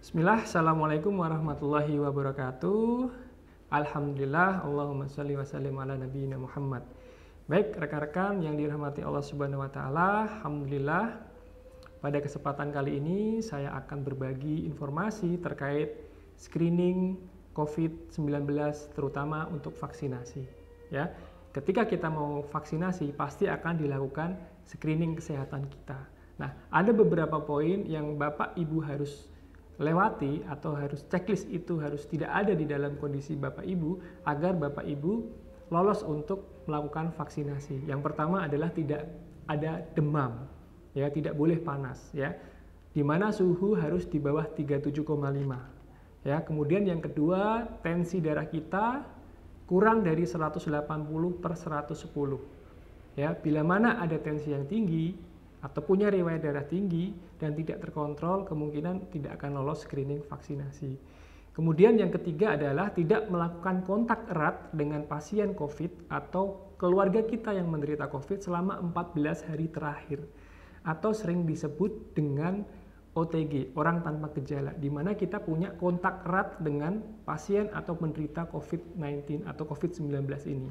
Bismillah, Assalamualaikum warahmatullahi wabarakatuh. Alhamdulillah, Allahumma sholli wa sallim ala nabiyyina Muhammad. Baik, rekan-rekan yang dirahmati Allah Subhanahu wa taala, alhamdulillah pada kesempatan kali ini saya akan berbagi informasi terkait screening COVID-19 terutama untuk vaksinasi, ya. Ketika kita mau vaksinasi pasti akan dilakukan screening kesehatan kita. Nah, ada beberapa poin yang Bapak Ibu harus lewati atau harus checklist itu harus tidak ada di dalam kondisi Bapak Ibu agar Bapak Ibu lolos untuk melakukan vaksinasi. Yang pertama adalah tidak ada demam, ya, tidak boleh panas, ya. Di mana suhu harus di bawah 37,5. Ya, kemudian yang kedua, tensi darah kita kurang dari 180/110. Ya, bila mana ada tensi yang tinggi atau punya riwayat darah tinggi dan tidak terkontrol, kemungkinan tidak akan lolos screening vaksinasi. Kemudian yang ketiga adalah tidak melakukan kontak erat dengan pasien COVID atau keluarga kita yang menderita COVID selama 14 hari terakhir, atau sering disebut dengan OTG, orang tanpa gejala, di mana kita punya kontak erat dengan pasien atau penderita COVID-19 atau COVID-19 ini.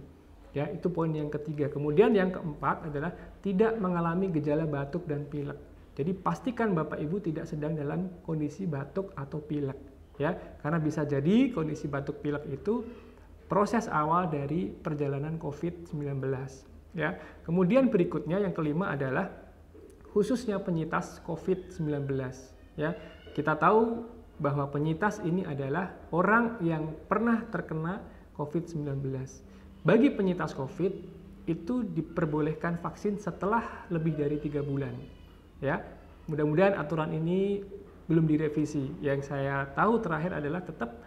Ya, itu poin yang ketiga. Kemudian yang keempat adalah tidak mengalami gejala batuk dan pilek. Jadi pastikan Bapak Ibu tidak sedang dalam kondisi batuk atau pilek, ya. Karena bisa jadi kondisi batuk pilek itu proses awal dari perjalanan COVID-19, ya. Kemudian berikutnya yang kelima adalah khususnya penyintas COVID-19, ya. Kita tahu bahwa penyintas ini adalah orang yang pernah terkena COVID-19. Bagi penyintas COVID, itu diperbolehkan vaksin setelah lebih dari 3 bulan. Ya, mudah-mudahan aturan ini belum direvisi. Yang saya tahu terakhir adalah tetap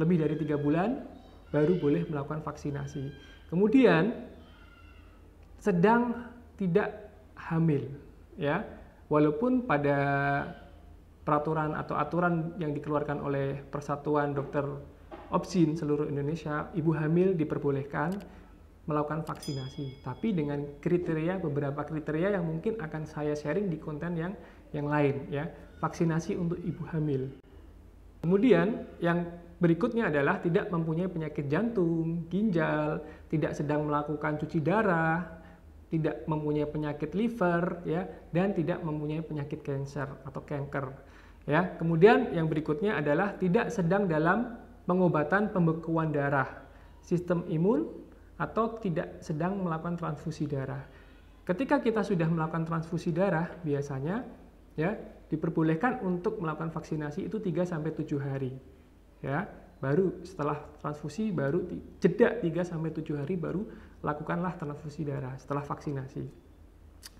lebih dari 3 bulan baru boleh melakukan vaksinasi. Kemudian, sedang tidak hamil. Ya, walaupun pada peraturan atau aturan yang dikeluarkan oleh Persatuan Dokter Opsin seluruh Indonesia, ibu hamil diperbolehkan melakukan vaksinasi, tapi dengan kriteria, beberapa kriteria yang mungkin akan saya sharing di konten yang lain, ya. Vaksinasi untuk ibu hamil. Kemudian yang berikutnya adalah tidak mempunyai penyakit jantung, ginjal, tidak sedang melakukan cuci darah, tidak mempunyai penyakit liver, ya, dan tidak mempunyai penyakit kanker atau kanker, ya. Kemudian yang berikutnya adalah tidak sedang dalam pengobatan pembekuan darah, sistem imun, atau tidak sedang melakukan transfusi darah. Ketika kita sudah melakukan transfusi darah, biasanya, ya, diperbolehkan untuk melakukan vaksinasi itu 3-7 hari. Ya, baru setelah transfusi baru jeda 3-7 hari baru lakukanlah transfusi darah setelah vaksinasi.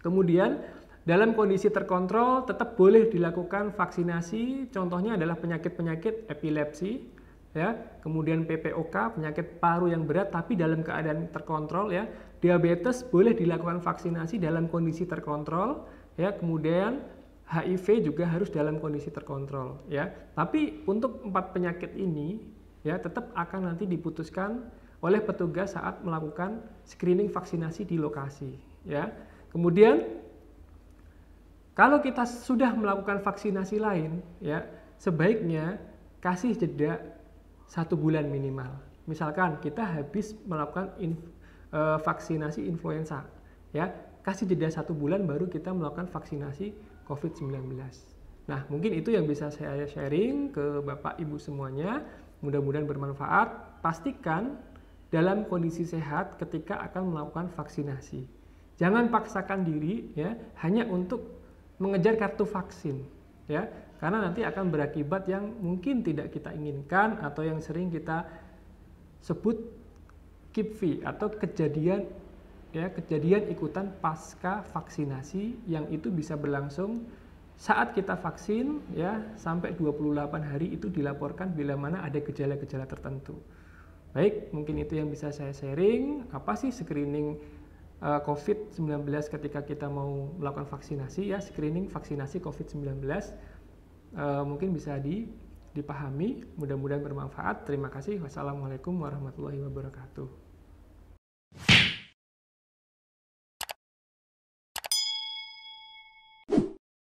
Kemudian dalam kondisi terkontrol tetap boleh dilakukan vaksinasi, contohnya adalah penyakit-penyakit epilepsi, ya, kemudian PPOK, penyakit paru yang berat tapi dalam keadaan terkontrol, ya. Diabetes boleh dilakukan vaksinasi dalam kondisi terkontrol, ya. Kemudian HIV juga harus dalam kondisi terkontrol, ya. Tapi untuk 4 penyakit ini, ya, tetap akan nanti diputuskan oleh petugas saat melakukan screening vaksinasi di lokasi, ya. Kemudian kalau kita sudah melakukan vaksinasi lain, ya, sebaiknya kasih jeda 1 bulan minimal. Misalkan kita habis melakukan vaksinasi influenza, ya, kasih jeda 1 bulan baru kita melakukan vaksinasi COVID-19. Nah, mungkin itu yang bisa saya sharing ke Bapak Ibu semuanya. Mudah-mudahan bermanfaat. Pastikan dalam kondisi sehat ketika akan melakukan vaksinasi. Jangan paksakan diri, ya, hanya untuk mengejar kartu vaksin, ya. Karena nanti akan berakibat yang mungkin tidak kita inginkan atau yang sering kita sebut KIPV atau kejadian, ya, kejadian ikutan pasca vaksinasi yang itu bisa berlangsung saat kita vaksin, ya, sampai 28 hari itu dilaporkan bila mana ada gejala-gejala tertentu. Baik, mungkin itu yang bisa saya sharing. Apa sih screening COVID-19 ketika kita mau melakukan vaksinasi, ya, screening vaksinasi COVID-19. Mungkin bisa dipahami, mudah-mudahan bermanfaat. Terima kasih. Wassalamualaikum warahmatullahi wabarakatuh.